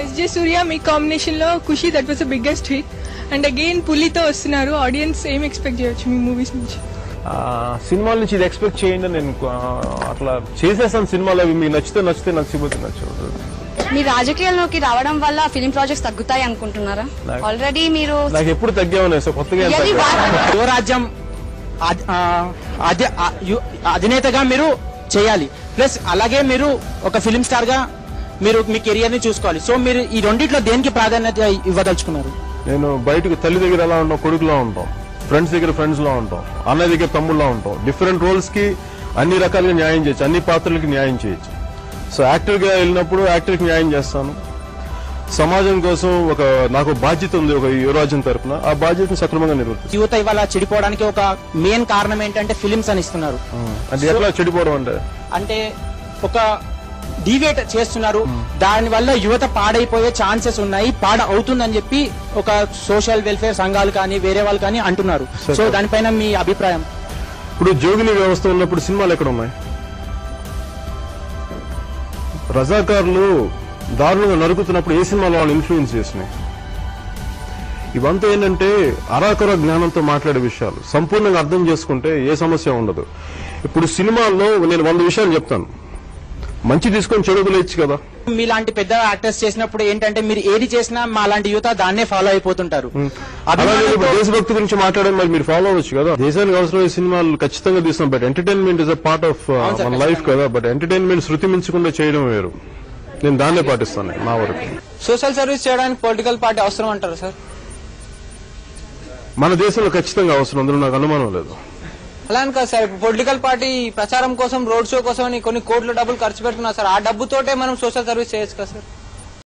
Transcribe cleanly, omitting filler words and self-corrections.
SJ సూర్య మీ combination లో Kushi that was the biggest hit and again పులితో వస్తున్నారు. ఆడియన్స్ ఏం ఎక్స్పెక్ట్ చేయొచ్చు మీ మూవీస్ నుంచి? సినిమాల నుంచి ఇది ఎక్స్పెక్ట్ చేయండి. నేను అట్లా చేసేసాను సినిమాలు. అవి మీకు నచ్చితే నచ్చకపోతే నచ్చదు. మీ రాజకీయాల్లోకి రావడం వల్ల ఫిలిం ప్రాజెక్ట్స్ తగ్గుతాయి అనుకుంటున్నారా? ఆల్రెడీ మీరు నాకు ఎప్పుడు తగ్గామనే కొత్తగా యువరాజ్యం అధినేతగా మీరు చేయాలి. ప్లస్ అలాగే మీరు ఒక ఫిలిం స్టార్ గా మీరు మీ కెరియర్ ని చూసుకోవాలి. సో మీరు ఈ రెండిట్లో దేనికి ప్రాధాన్యత ఇవ్వదలుచుకున్నారు? నేను బయటకు తల్లి దగ్గర ఎలా ఉంటాం, కొడుకులా ఉంటాం, ఫ్రెండ్స్ దగ్గర ఫ్రెండ్స్ లా ఉంటాం, అన్నయ్య దగ్గర తమ్ముళ్ళ ఉంటాం. డిఫరెంట్ రోల్స్ కి అన్ని రకాలుగా న్యాయం చేయొచ్చు, అన్ని పాత్రలకి న్యాయం చేయొచ్చు. సో యాక్టర్ గా వెళ్ళినప్పుడు యాక్టర్ కి న్యాయం చేస్తాను. సమాజం కోసం నాకు బాధ్యత ఉంది ఒక యువరాజ్యం తరఫున. ఆ బాధ్యతను సక్రమంగా నిర్వర్తిస్తాను. యువత ఇవాళ చెడిపోవడానికి ఒక మెయిన్ కారణం ఏంటంటే ఫిలిమ్స్ అని ఇస్తున్నారు. అంటే ఎట్లా చెడిపోవడం అంటే ఒక డివేట్ చేస్తున్నారు. దాని వల్ల యువత పాడైపోయే ఛాన్సెస్ ఉన్నాయి, అవుతుందని చెప్పి ఒక సోషల్ వెల్ఫేర్ సంఘాలు కానీ వేరే వాళ్ళు కానీ అంటున్నారు. సో దానిపైన మీ అభిప్రాయం? ఇప్పుడు జోగిని వ్యవస్థ ఉన్నప్పుడు సినిమాలు ఎక్కడ ఉన్నాయి? రజాకారులు దారుణంగా నరుకుతున్నప్పుడు ఏ సినిమాలో వాళ్ళు ఇన్ఫ్లుయెన్స్ చేసినాయి? ఇవంతా ఏంటంటే అరాకొర జ్ఞానంతో మాట్లాడే విషయాలు. సంపూర్ణంగా అర్థం చేసుకుంటే ఏ సమస్య ఉండదు. ఇప్పుడు సినిమాల్లో నేను 100 విషయాలు చెప్తాను, మంచి తీసుకొని చెడు వదిలేయచ్చు కదా. మీలాంటి పెద్ద యాక్టర్స్ చేసినప్పుడు ఏంటంటే మీరు ఏది చేసినా మా లాంటి యువత దాన్నే ఫాలో అయిపోతుంటారు. దేశభక్తి గురించి మాట్లాడే మరి మీరు ఫాలో అవ్వచ్చు కదా. దేశానికి అవసరమైన సినిమాలు ఖచ్చితంగా తీస్తున్నాం. But entertainment is a part of మన లైఫ్ కదా. బట్ ఎంటర్టైన్మెంట్ శృతి మించకుండా చేయడం వేరు. నేను దాన్నే పాటిస్తాను నా వరకు. సోషల్ సర్వీస్ చేయడానికి పొలిటికల్ పార్టీ అవసరం అంటారు సార్? మన దేశంలో ఖచ్చితంగా అవసరం, అందులో నాకు అనుమానం లేదు. అలా అని కాదు సార్, పొలిటికల్ పార్టీ ప్రచారం కోసం, రోడ్ షో కోసం అని కొన్ని కోట్ల డబ్బులు ఖర్చు పెడుతున్నారు సార్. ఆ డబ్బుతోటే మనం సోషల్ సర్వీస్ చేయొచ్చు కదా సార్?